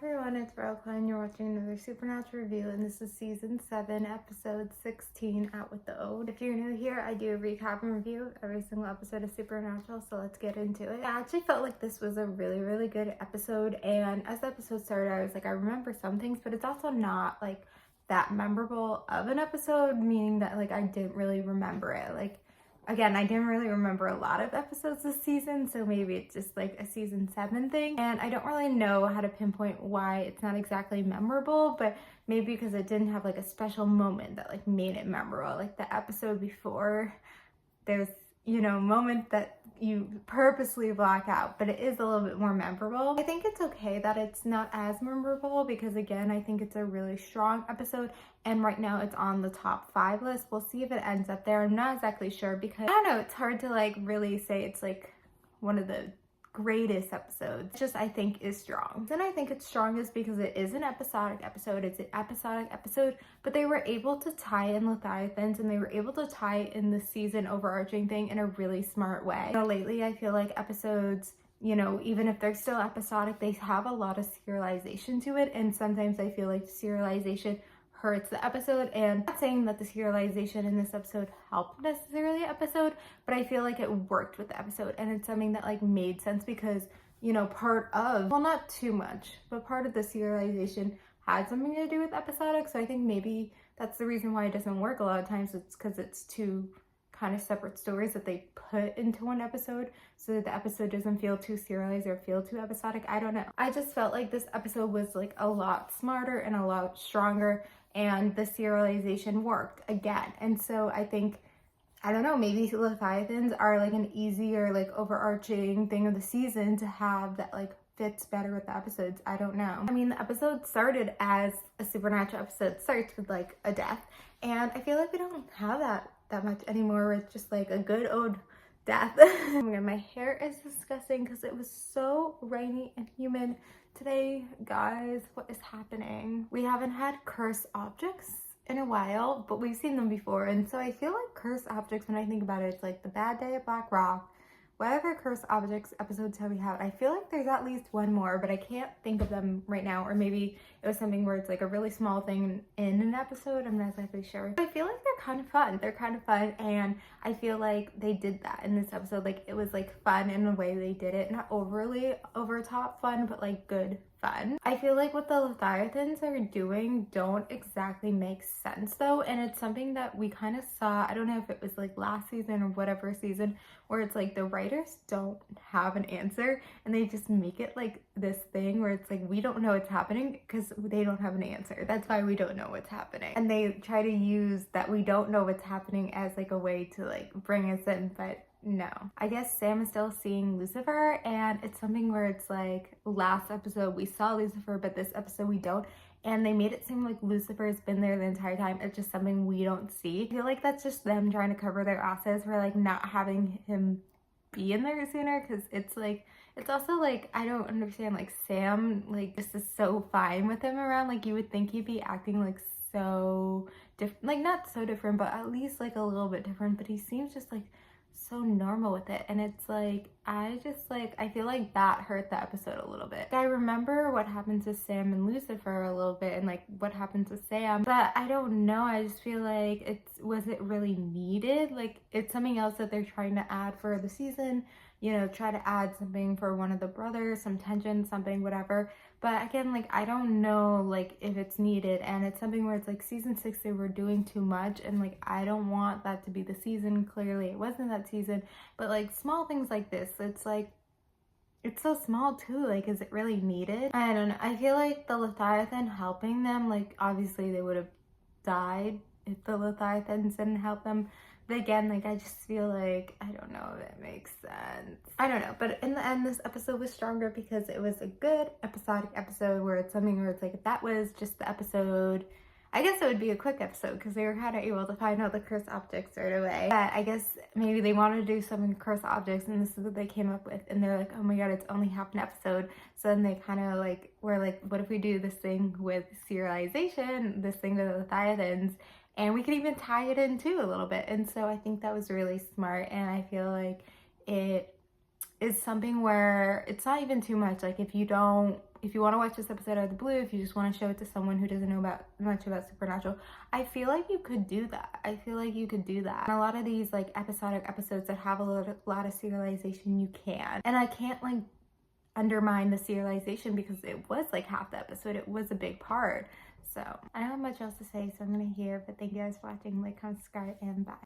everyone, it's Velka and you're watching another Supernatural review, and this is season 7, episode 16, Out with the Ode. If you're new here, I do a recap and review of every single episode of Supernatural, so let's get into it. I actually felt like this was a really good episode, and as the episode started, I was like, I remember some things, but it's also not like that memorable of an episode, meaning that like I didn't really remember it. Like, again, I didn't really remember a lot of episodes this season, so maybe it's just like a season 7 thing. And I don't really know how to pinpoint why it's not exactly memorable, but maybe because it didn't have like a special moment that like made it memorable. Like the episode before, there's, moment that you purposely block out, but it is a little bit more memorable. I think it's okay that it's not as memorable because, again, I think it's a really strong episode, and right now it's on the top 5 list. We'll see if it ends up there. I'm not exactly sure because, I don't know, it's hard to like really say it's like one of the greatest episodes. It's just, I think, is strong. Then I think it's strongest because it is an episodic episode. It's an episodic episode, but they were able to tie in Leviathans and they were able to tie in the season overarching thing in a really smart way. Lately I feel like episodes, even if they're still episodic, they have a lot of serialization to it, and sometimes I feel like serialization hurts the episode. And I'm not saying that the serialization in this episode helped necessarily the episode, but I feel like it worked with the episode, and it's something that like made sense because, part of, well, not too much, but part of the serialization had something to do with episodic. So I think maybe that's the reason why it doesn't work a lot of times. It's because it's two kind of separate stories that they put into one episode so that the episode doesn't feel too serialized or feel too episodic. I don't know. I just felt like this episode was like a lot smarter and a lot stronger, and the serialization worked again. And so I think, I don't know, maybe Leviathans are like an easier like overarching thing of the season to have that like fits better with the episodes. I don't know. I mean, the episode started as a Supernatural episode starts with like a death, and I feel like we don't have that much anymore. It's just like a good old death. Oh my god, my hair is disgusting because it was so rainy and humid today. Guys, what is happening? We haven't had cursed objects in a while, but we've seen them before, and so I feel like cursed objects, when I think about it, it's like the Bad Day at Black Rock, whatever cursed objects episodes have we had. I feel like there's at least one more, but I can't think of them right now. Or maybe it was something where it's like a really small thing in an episode. I'm not exactly sure. I feel like they're kind of fun. They're kind of fun, and I feel like they did that in this episode. Like, it was like fun in the way they did it. Not overly over top fun, but like good fun. I feel like what the Leviathans are doing don't exactly make sense though, and it's something that we kind of saw, I don't know if it was like last season or whatever season, where it's like the writers don't have an answer and they just make it like this thing where it's like we don't know what's happening because they don't have an answer. That's why we don't know what's happening, and they try to use that we don't know what's happening as like a way to like bring us in, but no. I guess Sam is still seeing Lucifer, and it's something where it's like last episode we saw Lucifer, but this episode we don't, and they made it seem like Lucifer's been there the entire time. It's just something we don't see. I feel like that's just them trying to cover their asses for like not having him be in there sooner, because it's like, it's also like, I don't understand, like Sam like just is so fine with him around. Like, you would think he'd be acting like so different, like not so different, but at least like a little bit different, but he seems just like so normal with it. And it's like, I feel like that hurt the episode a little bit. I remember what happened to Sam and Lucifer a little bit, and like what happened to Sam, but I don't know, I just feel like was it really needed? Like, it's something else that they're trying to add for the season, try to add something for one of the brothers, some tension, something, whatever. But again, like, I don't know like if it's needed, and it's something where it's like season 6 they were doing too much, and like I don't want that to be the season. Clearly it wasn't that season, but like small things like this, it's like, it's so small too. Like, is it really needed? I don't know. I feel like the Leviathan helping them, like obviously they would have died if the Leviathans didn't help them. But again, like, I just feel like, I don't know if it makes sense. I don't know. But in the end, this episode was stronger because it was a good episodic episode where it's something where it's like, if that was just the episode, I guess it would be a quick episode because they were kind of able to find out the cursed objects right away. But I guess maybe they wanted to do something cursed objects, and this is what they came up with. And they're like, oh my god, it's only half an episode. So then they kind of like were like, what if we do this thing with serialization, this thing with the Leviathans, and we could even tie it in too a little bit. And so I think that was really smart, and I feel like it is something where it's not even too much. Like, if you don't if you want to watch this episode out of the blue, if you just want to show it to someone who doesn't know much about Supernatural, I feel like you could do that. I feel like you could do that. And a lot of these like episodic episodes that have a lot of serialization, you can. And I can't like undermine the serialization because it was like half the episode. It was a big part. So I don't have much else to say, so I'm gonna hear, but thank you guys for watching. Like, comment, subscribe, and bye.